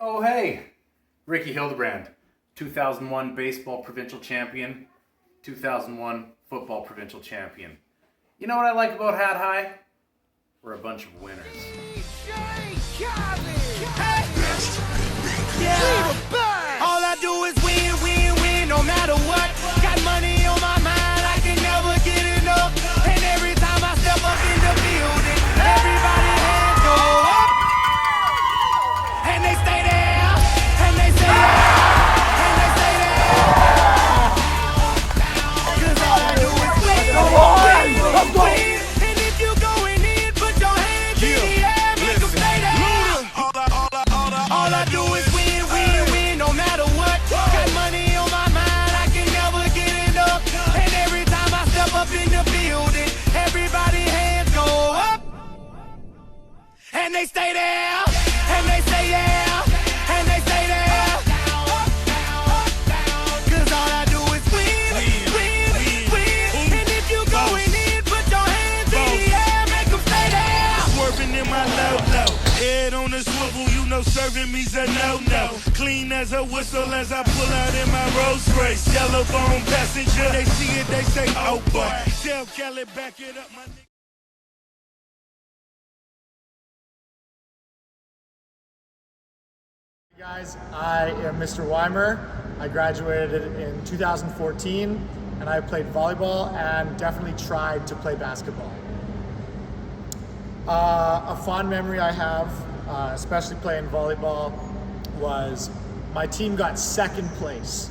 Oh hey, Ricky Hildebrand, 2001 baseball provincial champion, 2001 football provincial champion. You know what I like about Hat High? We're a bunch of winners. All I do is win, win, win, no matter what. Got money on my mind, I can never get enough. And every time I step up in the building, everybody hands go up. And they stay there, and they stay there, and they stay there. 'Cause all I do is win, win, win. And if you going in, put your hands in the air, make 'em stay there. All I do is win, win, win, no matter what. Got money on my mind, I can never get enough. And every time I step up in the building, everybody hands go up. And they stay there, and they say yeah, and they stay there. 'Cause all I do is win, win, win. And if you going in, put your hands in the air, make 'em stay there. Swerving in my low-low, head on the swivel, you know serving me's a no-no. Clean as a whistle as I pull out in my Rolls Royce. Yellow bone passenger, they see it, they say, oh boy. Tell Kelly, back it up, my nigga. Hey guys, I am Mr. Weimer. I graduated in 2014 and I played volleyball and definitely tried to play basketball. A fond memory I have, especially playing volleyball, was my team got second place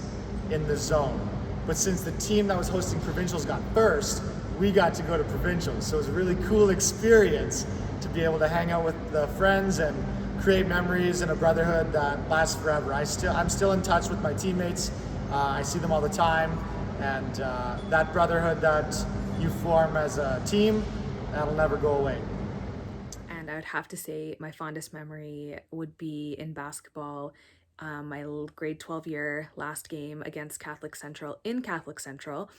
in the zone. But since the team that was hosting provincials got first, we got to go to provincials. So it was a really cool experience to be able to hang out with the friends and create memories and a brotherhood that lasts forever. I'm still in touch with my teammates. I see them all the time, and that brotherhood that you form as a team, that'll never go away. And I would have to say my fondest memory would be in basketball. My grade 12 year last game against Catholic Central in Catholic Central.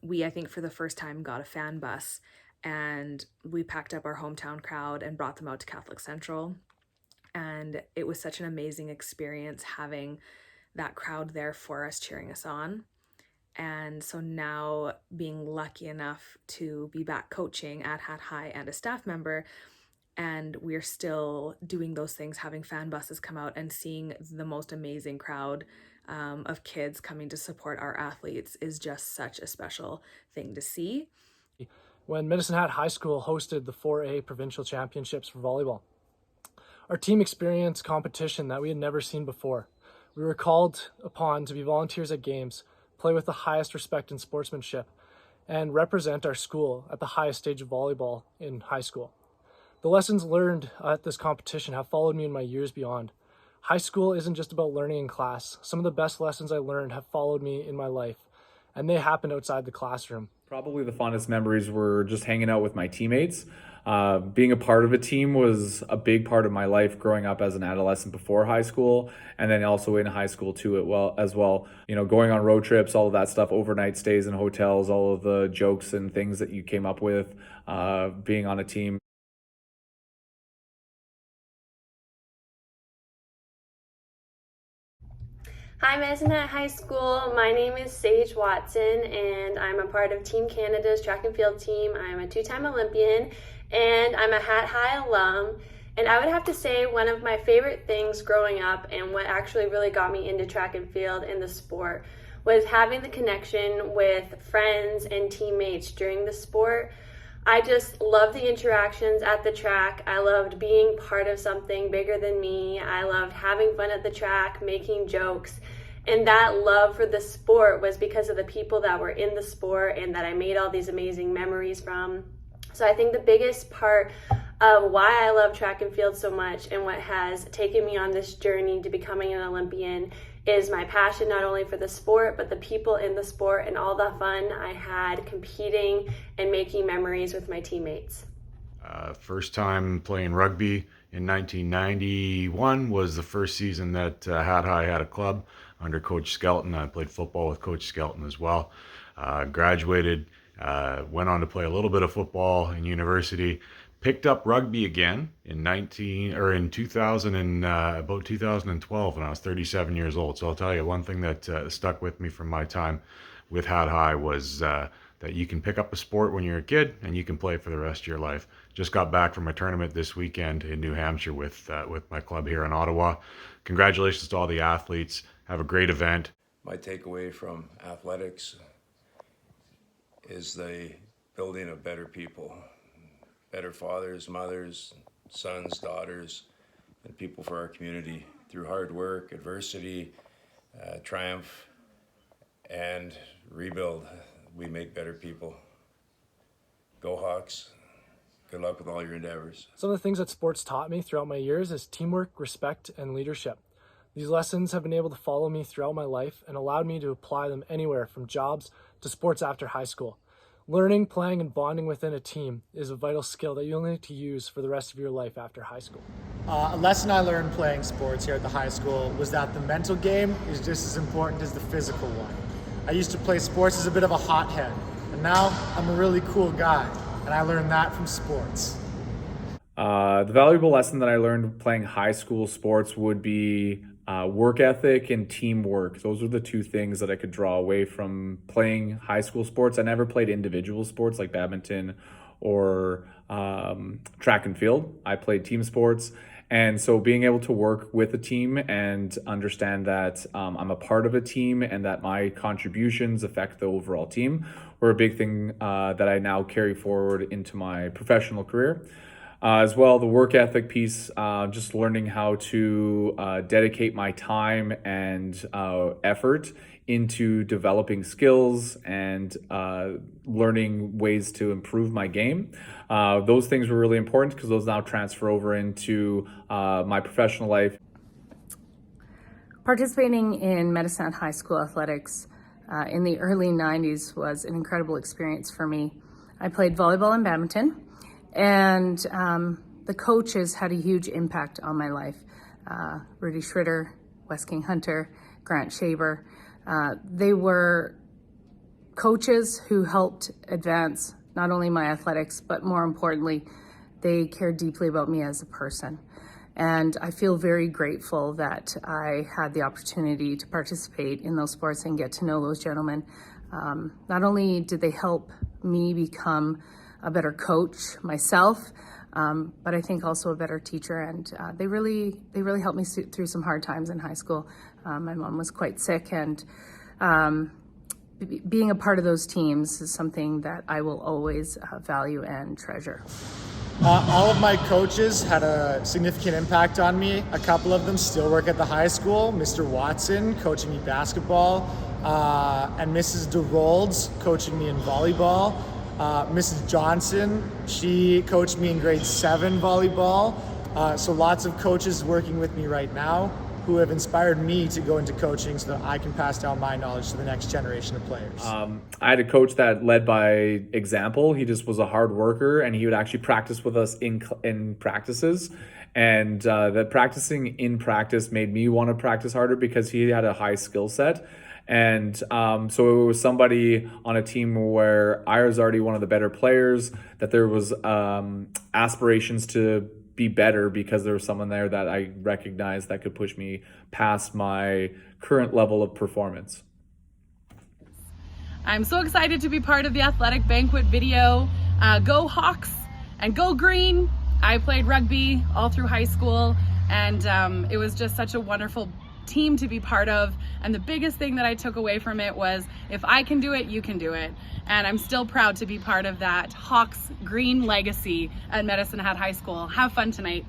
We, I think for the first time, got a fan bus and we packed up our hometown crowd and brought them out to Catholic Central. And it was such an amazing experience having that crowd there for us, cheering us on. And so now being lucky enough to be back coaching at Hat High and a staff member, and we're still doing those things, having fan buses come out and seeing the most amazing crowd of kids coming to support our athletes is just such a special thing to see. When Medicine Hat High School hosted the 4A provincial championships for volleyball, our team experienced competition that we had never seen before. We were called upon to be volunteers at games, play with the highest respect and sportsmanship, and represent our school at the highest stage of volleyball in high school. The lessons learned at this competition have followed me in my years beyond. High school isn't just about learning in class. Some of the best lessons I learned have followed me in my life, and they happened outside the classroom. Probably the fondest memories were just hanging out with my teammates. Being a part of a team was a big part of my life growing up as an adolescent before high school, and then also in high school too as well. You know, going on road trips, all of that stuff, overnight stays in hotels, all of the jokes and things that you came up with, being on a team. Hi, Medicine Hat High School. My name is Sage Watson, and I'm a part of Team Canada's track and field team. I'm a two-time Olympian, and I'm a Hat High alum. And I would have to say one of my favorite things growing up and what actually really got me into track and field and the sport was having the connection with friends and teammates during the sport. I just loved the interactions at the track. I loved being part of something bigger than me. I loved having fun at the track, making jokes. And that love for the sport was because of the people that were in the sport and that I made all these amazing memories from. So I think the biggest part of why I love track and field so much and what has taken me on this journey to becoming an Olympian is my passion not only for the sport, but the people in the sport and all the fun I had competing and making memories with my teammates. First time playing rugby in 1991 was the first season that Hat High had a club under Coach Skelton. I played football with Coach Skelton as well. Graduated, went on to play a little bit of football in university, picked up rugby again in 2012 when I was 37 years old. So I'll tell you, one thing that stuck with me from my time with Hat High was that you can pick up a sport when you're a kid and you can play for the rest of your life. Just got back from a tournament this weekend in New Hampshire with my club here in Ottawa. Congratulations to all the athletes. Have a great event. My takeaway from athletics is the building of better people, better fathers, mothers, sons, daughters, and people for our community through hard work, adversity, triumph, and rebuild. We make better people. Go Hawks. Good luck with all your endeavors. Some of the things that sports taught me throughout my years is teamwork, respect, and leadership. These lessons have been able to follow me throughout my life and allowed me to apply them anywhere from jobs to sports after high school. Learning, playing, and bonding within a team is a vital skill that you'll need to use for the rest of your life after high school. A lesson I learned playing sports here at the high school was that the mental game is just as important as the physical one. I used to play sports as a bit of a hothead, and now I'm a really cool guy, and I learned that from sports. The valuable lesson that I learned playing high school sports would be work ethic and teamwork. Those are the two things that I could draw away from playing high school sports. I never played individual sports like badminton or track and field. I played team sports. And so being able to work with a team and understand that I'm a part of a team and that my contributions affect the overall team were a big thing that I now carry forward into my professional career. As well, the work ethic piece, just learning how to dedicate my time and effort into developing skills and learning ways to improve my game. Those things were really important because those now transfer over into my professional life. Participating in Medicine Hat High School athletics in the early 90s was an incredible experience for me. I played volleyball and badminton. And the coaches had a huge impact on my life. Rudy Schritter, Wes King Hunter, Grant Shaver. They were coaches who helped advance not only my athletics, but more importantly, they cared deeply about me as a person. And I feel very grateful that I had the opportunity to participate in those sports and get to know those gentlemen. Not only did they help me become a better coach myself, but I think also a better teacher, and they really helped me through some hard times in high school. My mom was quite sick, and being a part of those teams is something that I will always value and treasure. All of my coaches had a significant impact on me. A couple of them still work at the high school. Mr. Watson coaching me basketball, and Mrs. DeRolds coaching me in volleyball. Mrs. Johnson, she coached me in grade 7 volleyball. So lots of coaches working with me right now who have inspired me to go into coaching so that I can pass down my knowledge to the next generation of players. I had a coach that led by example. He just was a hard worker, and he would actually practice with us in practices. And the practicing in practice made me want to practice harder because he had a high skill set. And so it was somebody on a team where I was already one of the better players, that there was aspirations to be better because there was someone there that I recognized that could push me past my current level of performance. I'm so excited to be part of the athletic banquet video. Go Hawks and go Green. I played rugby all through high school, and it was just such a wonderful team to be part of. And the biggest thing that I took away from it was, if I can do it, you can do it. And I'm still proud to be part of that Hawks Green legacy at Medicine Hat High School. Have fun tonight.